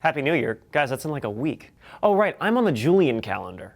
Happy New Year. Guys, that's in like a week. Oh right, I'm on the Julian calendar.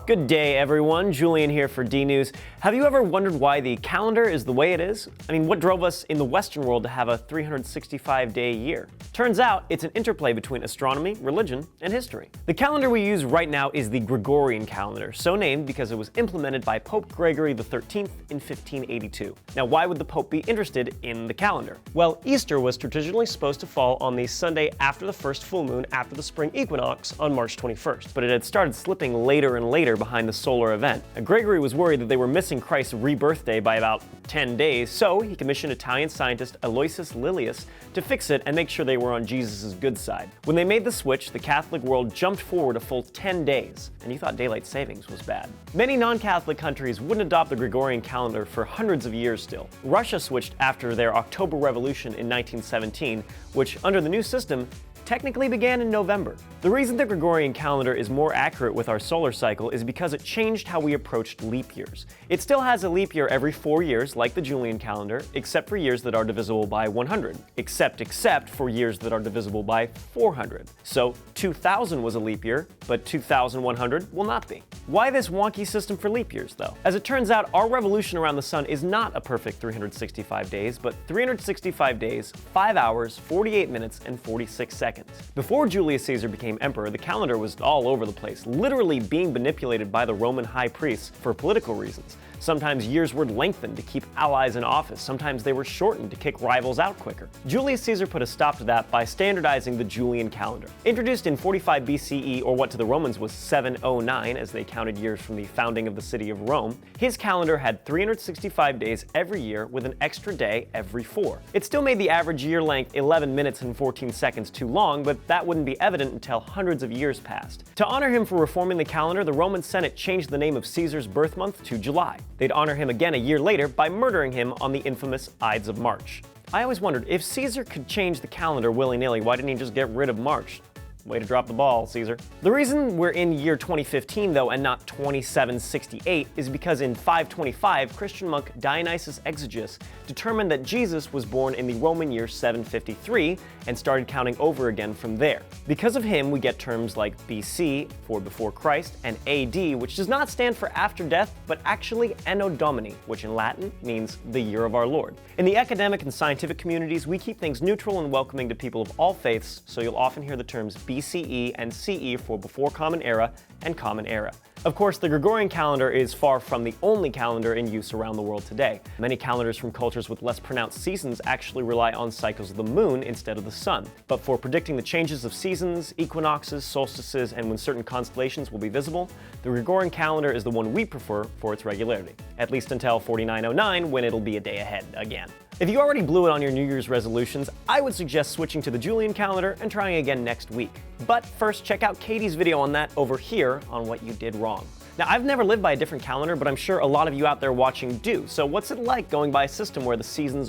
Good day, everyone. Julian here for D-News. Have you ever wondered why the calendar is the way it is? I mean, what drove us in the Western world to have a 365-day year? Turns out, it's an interplay between astronomy, religion, and history. The calendar we use right now is the Gregorian Calendar, so named because it was implemented by Pope Gregory XIII in 1582. Now, why would the Pope be interested in the calendar? Well, Easter was traditionally supposed to fall on the Sunday after the first full moon after the spring equinox on March 21st, but it had started slipping later and later behind the solar event. Now, Gregory was worried that they were missing Christ's rebirth day by about 10 days, so he commissioned Italian scientist Aloysius Lilius to fix it and make sure they were on Jesus' good side. When they made the switch, the Catholic world jumped forward a full 10 days, and you thought daylight savings was bad. Many non-Catholic countries wouldn't adopt the Gregorian calendar for hundreds of years still. Russia switched after their October Revolution in 1917, which, under the new system, technically began in November. The reason the Gregorian calendar is more accurate with our solar cycle is because it changed how we approached leap years. It still has a leap year every 4 years, like the Julian calendar, except for years that are divisible by 100. Except for years that are divisible by 400. So 2000 was a leap year, but 2100 will not be. Why this wonky system for leap years, though? As it turns out, our revolution around the sun is not a perfect 365 days, but 365 days, 5 hours, 48 minutes, and 46 seconds. Before Julius Caesar became emperor, the calendar was all over the place, literally being manipulated by the Roman high priests for political reasons. Sometimes years were lengthened to keep allies in office, sometimes they were shortened to kick rivals out quicker. Julius Caesar put a stop to that by standardizing the Julian calendar. Introduced in 45 BCE, or what to the Romans was 709 as they counted years from the founding of the city of Rome, his calendar had 365 days every year with an extra day every 4. It still made the average year length 11 minutes and 14 seconds too long, but that wouldn't be evident until hundreds of years passed. To honor him for reforming the calendar, the Roman Senate changed the name of Caesar's birth month to July. They'd honor him again a year later by murdering him on the infamous Ides of March. I always wondered, if Caesar could change the calendar willy-nilly, why didn't he just get rid of March? Way to drop the ball, Caesar. The reason we're in year 2015, though, and not 2768 is because in 525, Christian monk Dionysius Exiguus determined that Jesus was born in the Roman year 753 and started counting over again from there. Because of him, we get terms like BC, for before Christ, and AD, which does not stand for after death, but actually Anno Domini, which in Latin means the year of our Lord. In the academic and scientific communities, we keep things neutral and welcoming to people of all faiths, so you'll often hear the terms BCE and CE for before Common Era and Common Era. Of course, the Gregorian calendar is far from the only calendar in use around the world today. Many calendars from cultures with less pronounced seasons actually rely on cycles of the moon instead of the sun. But for predicting the changes of seasons, equinoxes, solstices, and when certain constellations will be visible, the Gregorian calendar is the one we prefer for its regularity. At least until 4909, when it'll be a day ahead again. If you already blew it on your New Year's resolutions, I would suggest switching to the Julian calendar and trying again next week. But first, check out Katie's video on that over here on what you did wrong. Now, I've never lived by a different calendar, but I'm sure a lot of you out there watching do. So what's it like going by a system where the seasons